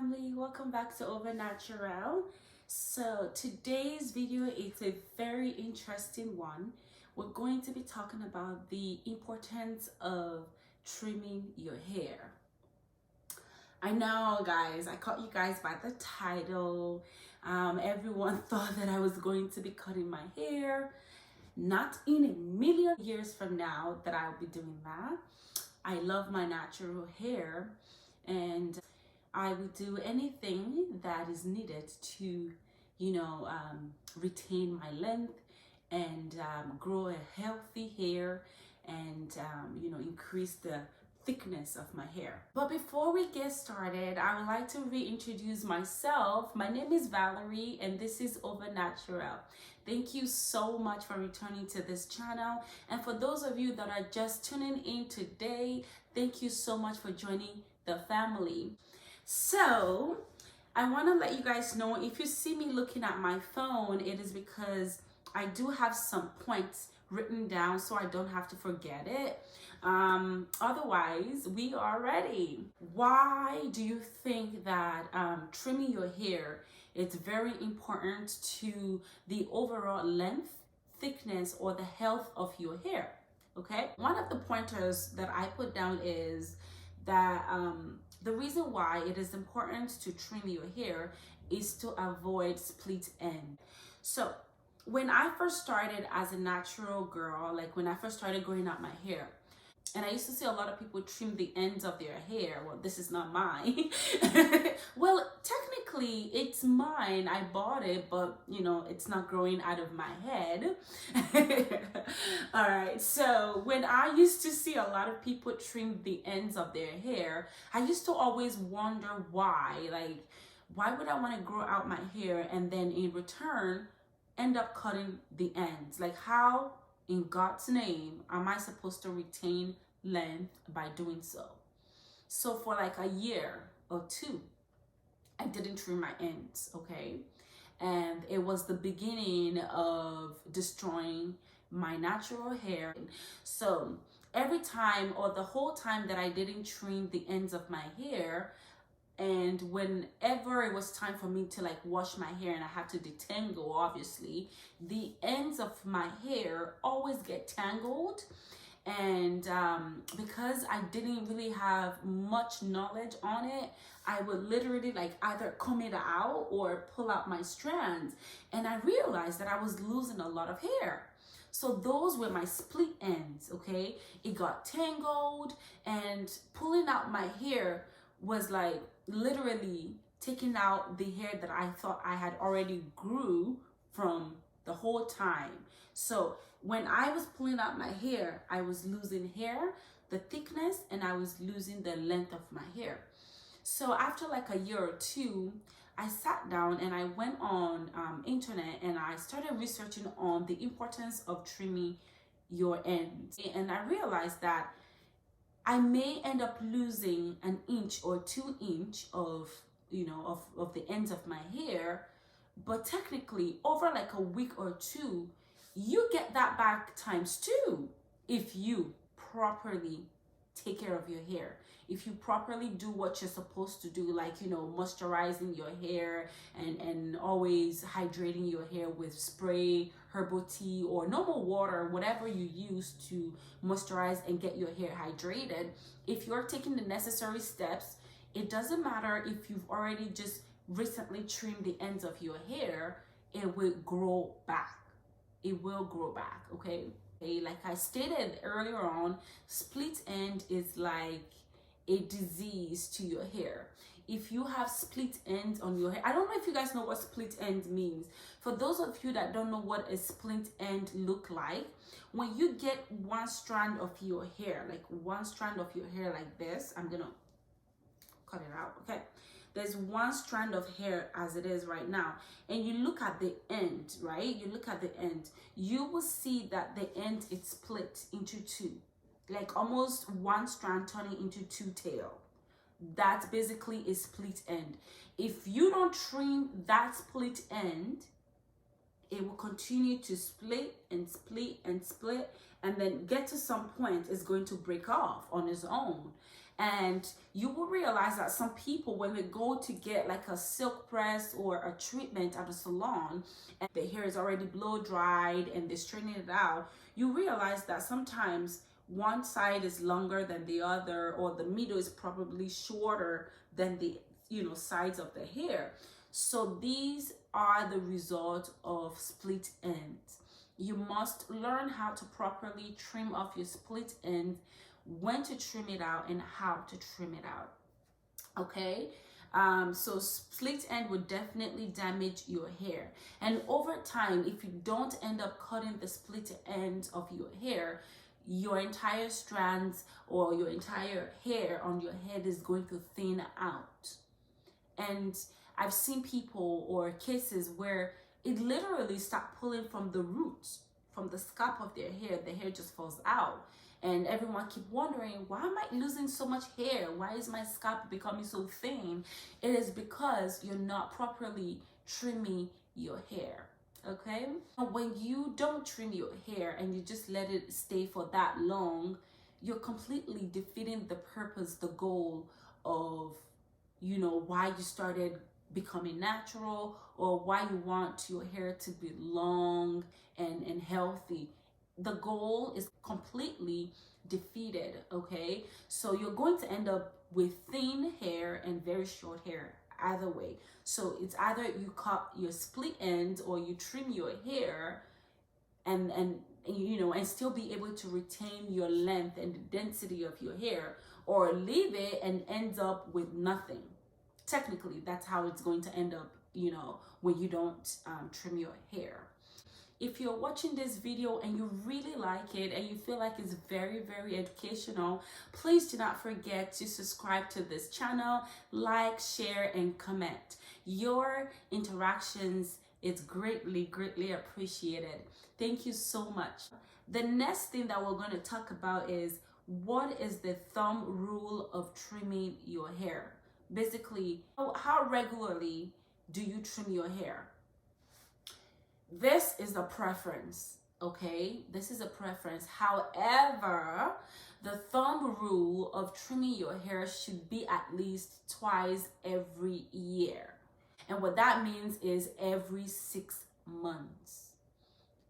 family, welcome back to Over Natural. So today's video is a very interesting one. We're going to be talking about the importance of trimming your hair. I know, guys, I caught you guys by the title. Everyone thought that I was going to be cutting my hair. Not in a million years from now that I'll be doing that. I love my natural hair, and I would do anything that is needed to, retain my length and grow a healthy hair and, increase the thickness of my hair. But before we get started, I would like to reintroduce myself. My name is Valerie and this is Over Natural. Thank you so much for returning to this channel. And for those of you that are just tuning in today, thank you so much for joining the family. So I want to let you guys know, if you see me looking at my phone, it is because I do have some points written down so I don't have to forget it. Otherwise, we are ready. Why do you think that trimming your hair is very important to the overall length, thickness, or the health of your hair? Okay, one of the pointers that I put down is that the reason why it is important to trim your hair is to avoid split end. So when I first started as a natural girl, like when I first started growing out my hair, and I used to see a lot of people trim the ends of their hair. Well, this is not mine. Well, technically it's mine. I bought it, but it's not growing out of my head. All right. So when I used to see a lot of people trim the ends of their hair, I used to always wonder why. Like, why would I want to grow out my hair and then in return end up cutting the ends? Like, how in God's name am I supposed to retain length by doing so? So for like a year or two, I didn't trim my ends, okay? And it was the beginning of destroying my natural hair. So every time, or the whole time that I didn't trim the ends of my hair, and whenever it was time for me to like wash my hair and I had to detangle, obviously, the ends of my hair always get tangled. And because I didn't really have much knowledge on it, I would literally like either comb it out or pull out my strands. And I realized that I was losing a lot of hair. So those were my split ends, okay? It got tangled, and pulling out my hair was like literally taking out the hair that I thought I had already grew from the whole time. So when I was pulling out my hair, I was losing hair, the thickness, and I was losing the length of my hair. So after like a year or two, I sat down and I went on internet and I started researching on the importance of trimming your ends. And I realized that I may end up losing an inch or 2 inch of the ends of my hair, but technically over like a week or two, you get that back ×2 if you properly take care of your hair. If you properly do what you're supposed to do, like moisturizing your hair and always hydrating your hair with spray, herbal tea, or normal water, whatever you use to moisturize and get your hair hydrated. If you're taking the necessary steps, it doesn't matter if you've already just recently trimmed the ends of your hair, it will grow back. It will grow back, okay? Like I stated earlier on, split end is like a disease to your hair. If you have split ends on your hair, I don't know if you guys know what split end means. For those of you that don't know what a split end look like, when you get one strand of your hair, like this, I'm gonna cut it out, okay? There's one strand of hair as it is right now, and you look at the end, right? You look at the end, you will see that the end is split into two, like almost one strand turning into two tail. That's basically a split end. If you don't trim that split end, it will continue to split and split and split, and then get to some point it's going to break off on its own. And you will realize that some people, when they go to get like a silk press or a treatment at a salon, and the hair is already blow dried and they're straightening it out, you realize that sometimes one side is longer than the other, or the middle is probably shorter than the sides of the hair. So these are the result of split ends. You must learn how to properly trim off your split end, when to trim it out, and how to trim it out. Okay. So split end would definitely damage your hair, and over time, if you don't end up cutting the split end of your hair, your entire strands or your entire hair on your head is going to thin out. And I've seen people or cases where it literally start pulling from the roots, from the scalp of their hair. The hair just falls out, and everyone keep wondering, why am I losing so much hair? Why is my scalp becoming so thin? It is because you're not properly trimming your hair. Okay, when you don't trim your hair and you just let it stay for that long, you're completely defeating the purpose, the goal of why you started becoming natural, or why you want your hair to be long and healthy. The goal is completely defeated. Okay, so you're going to end up with thin hair and very short hair either way. So it's either you cut your split ends or you trim your hair and still be able to retain your length and the density of your hair, or leave it and ends up with nothing. Technically, that's how it's going to end up, when you don't trim your hair. If you're watching this video and you really like it and you feel like it's very, very educational, please do not forget to subscribe to this channel, like, share, and comment. Your interactions is greatly, greatly appreciated. Thank you so much. The next thing that we're going to talk about is, what is the thumb rule of trimming your hair? Basically, how regularly do you trim your hair? This is a preference, okay? This is a preference. However, the thumb rule of trimming your hair should be at least twice every year. And what that means is every 6 months.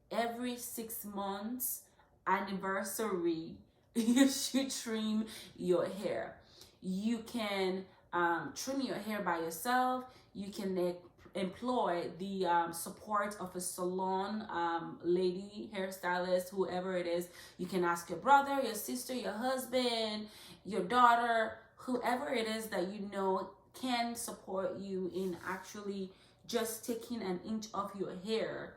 Every 6 months anniversary, you should trim your hair. You can trim your hair by yourself. You can employ the support of a salon lady, hairstylist, whoever it is. You can ask your brother, your sister, your husband, your daughter, whoever it is that can support you in actually just taking an inch off your hair.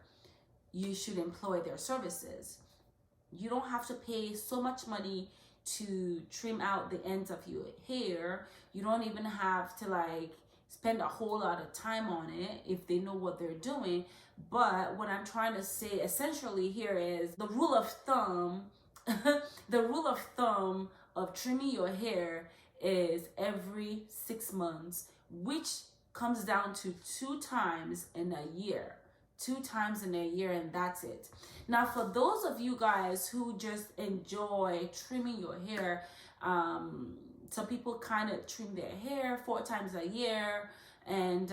You should employ their services. You don't have to pay so much money to trim out the ends of your hair. You don't even have to spend a whole lot of time on it if they know what they're doing. But what I'm trying to say essentially here is the rule of thumb. The rule of thumb of trimming your hair is every 6 months, which comes down to 2 times in a year. 2 times in a year, and that's it. Now, for those of you guys who just enjoy trimming your hair, some people kind of trim their hair 4 times a year, and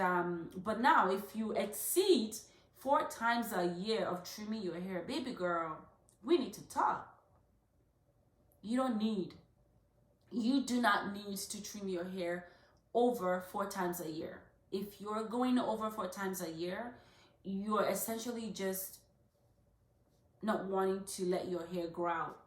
but now if you exceed 4 times a year of trimming your hair, baby girl, we need to talk. You do not need to trim your hair over 4 times a year. If you're going over 4 times a year, you're essentially just not wanting to let your hair grow out.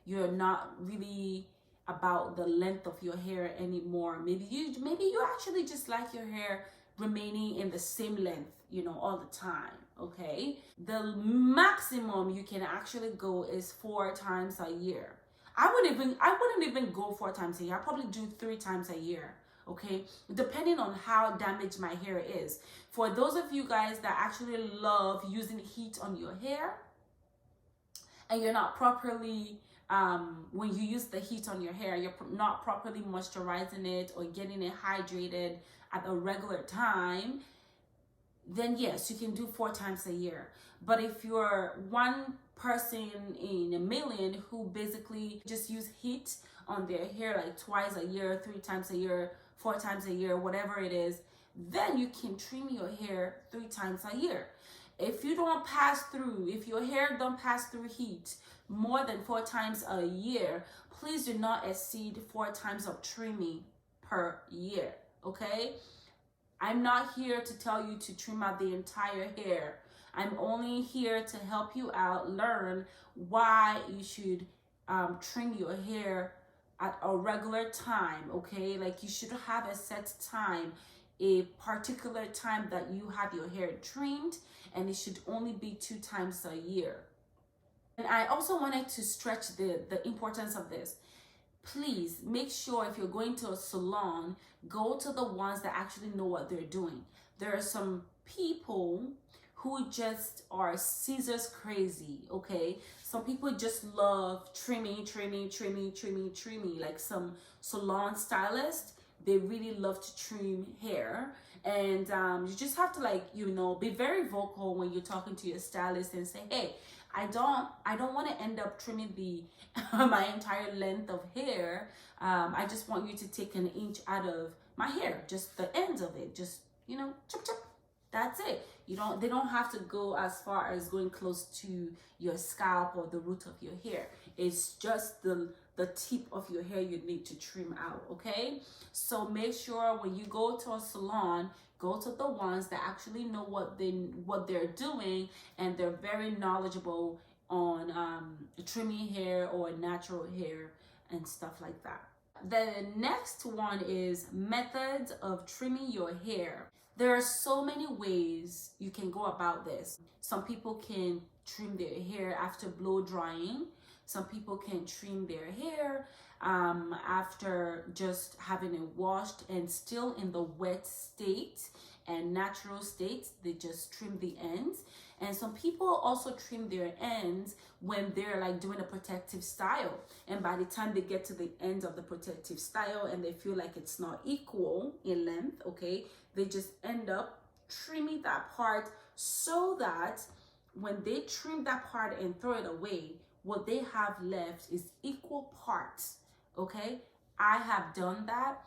You're not really about the length of your hair anymore. Maybe you actually just like your hair remaining in the same length, all the time. Okay, the maximum you can actually go is 4 times a year. I wouldn't even go 4 times a year. I probably do 3 times a year. Okay, depending on how damaged my hair is. For those of you guys that actually love using heat on your hair, and you're not properly when you use the heat on your hair, you're not properly moisturizing it or getting it hydrated at a regular time, then yes, you can do 4 times a year. But if you're one person in a million who basically just use heat on their hair like twice a year, 3 times a year, 4 times a year, whatever it is, then you can trim your hair 3 times a year. If you don't pass through, if your hair don't pass through heat more than 4 times a year, please do not exceed 4 times of trimming per year, okay? I'm not here to tell you to trim out the entire hair. I'm only here to help you out, learn why you should trim your hair at a regular time, okay? Like you should have a set time, a particular time that you have your hair trimmed, and it should only be 2 times a year. And I also wanted to stretch the importance of this. Please make sure if you're going to a salon, go to the ones that actually know what they're doing. There are some people who just are scissors crazy, okay? Some people just love trimming. Like some salon stylists, they really love to trim hair. And you just have to, like, you know, be very vocal when you're talking to your stylist and say, hey, I don't want to end up trimming the my entire length of hair. I just want you to take an inch out of my hair, just the ends of it, just, you know, chop chop. That's it. They don't have to go as far as going close to your scalp or the root of your hair. It's just the tip of your hair you need to trim out, okay? So make sure when you go to a salon, go to the ones that actually know what they're doing, and they're very knowledgeable on trimming hair or natural hair and stuff like that. The next one is methods of trimming your hair. There are so many ways you can go about this. Some people can trim their hair after blow drying. Some people can trim their hair after just having it washed and still in the wet state and natural state. They just trim the ends. And some people also trim their ends when they're like doing a protective style. And by the time they get to the end of the protective style and they feel like it's not equal in length, okay, they just end up trimming that part so that when they trim that part and throw it away, what they have left is equal parts, okay? I have done that.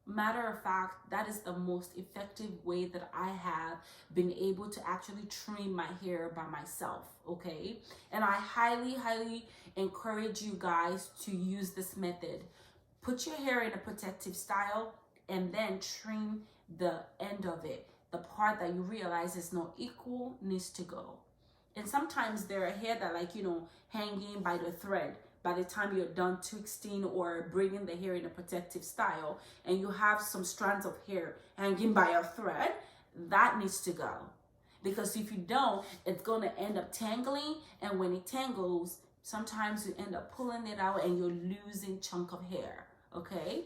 Matter of fact, that is the most effective way that I have been able to actually trim my hair by myself, okay? And I highly encourage you guys to use this method. Put your hair in a protective style and then trim the end of it. The part that you realize is not equal needs to go. And sometimes there are hair that, like, you know, hanging by the thread. By the time you're done twisting or braiding the hair in a protective style and you have some strands of hair hanging by a thread, that needs to go. Because if you don't, it's going to end up tangling, and when it tangles, sometimes you end up pulling it out and you're losing chunk of hair, okay?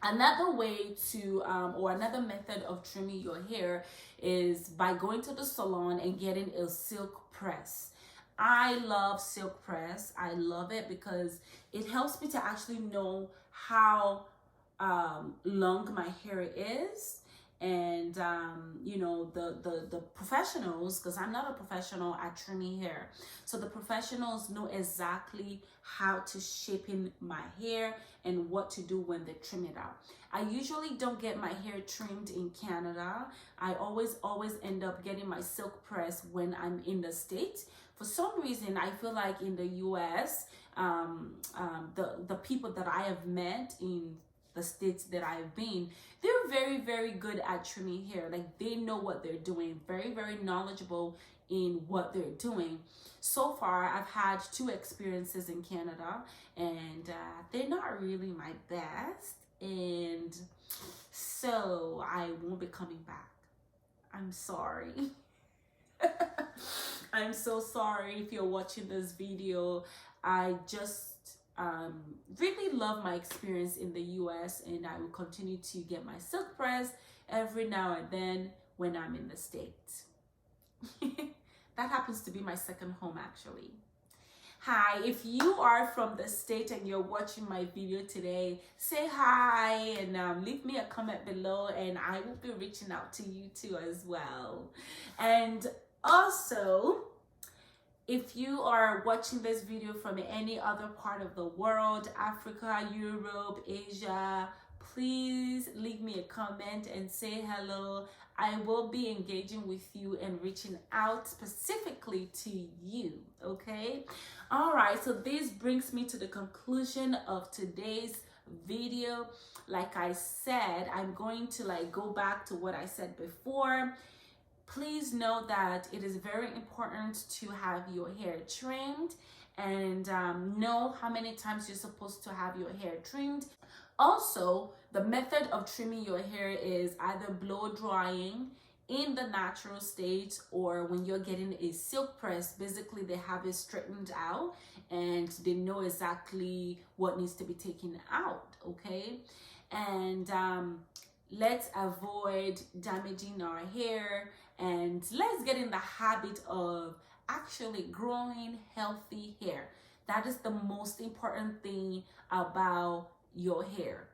Another way to, or another method of trimming your hair is by going to the salon and getting a silk press. I love silk press. I love it because it helps me to actually know how long my hair is. And you know, the professionals, because I'm not a professional at trimming hair, so the professionals know exactly how to shape in my hair and what to do when they trim it out. I usually don't get my hair trimmed in Canada. I always end up getting my silk press when I'm in the States. For some reason, I feel like in the US, the people that I have met in the states that I've been, they're very good at trimming hair. Like, they know what they're doing, very knowledgeable in what they're doing. So far, I've had 2 experiences in Canada, and they're not really my best, and so I won't be coming back. I'm sorry. I'm so sorry if you're watching this video. I just really love my experience in the US, and I will continue to get my silk press every now and then when I'm in the States. That happens to be my second home, actually. Hi, if you are from the state and you're watching my video today, say hi and leave me a comment below, and I will be reaching out to you too as well. And also, if you are watching this video from any other part of the world, Africa, Europe, Asia, please leave me a comment and say hello. I will be engaging with you and reaching out specifically to you, okay? All right, so this brings me to the conclusion of today's video. Like I said, I'm going to go back to what I said before. Please know that it is very important to have your hair trimmed, and know how many times you're supposed to have your hair trimmed. Also, the method of trimming your hair is either blow drying in the natural state, or when you're getting a silk press. Basically, they have it straightened out and they know exactly what needs to be taken out, okay? And let's avoid damaging our hair, and let's get in the habit of actually growing healthy hair. That is the most important thing about your hair.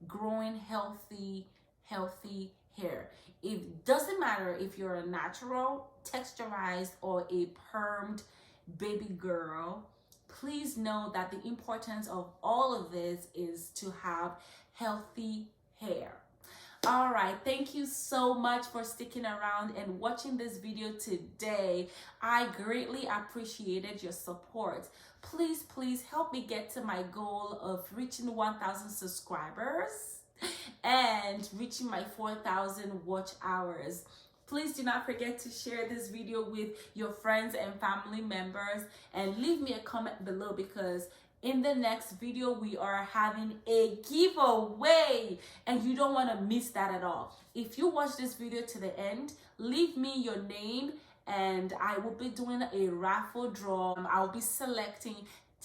Growing healthy hair. It doesn't matter if you're a natural, texturized, or a permed baby girl. Please know that the importance of all of this is to have healthy hair. All right, thank you so much for sticking around and watching this video today. I greatly appreciated your support. Please help me get to my goal of reaching 1,000 subscribers and reaching my 4,000 watch hours. Please do not forget to share this video with your friends and family members, and leave me a comment below, because in the next video we are having a giveaway and you don't want to miss that at all. If you watch this video to the end, leave me your name and I will be doing a raffle draw. I'll be selecting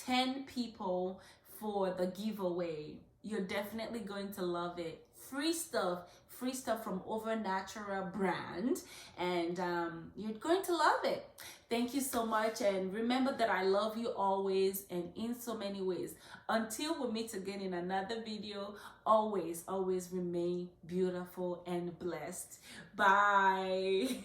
10 people for the giveaway. You're definitely going to love it. Free stuff from Over Natural brand, and you're going to love it. Thank you so much, and remember that I love you always and in so many ways. Until we meet again in another video, always remain beautiful and blessed. Bye.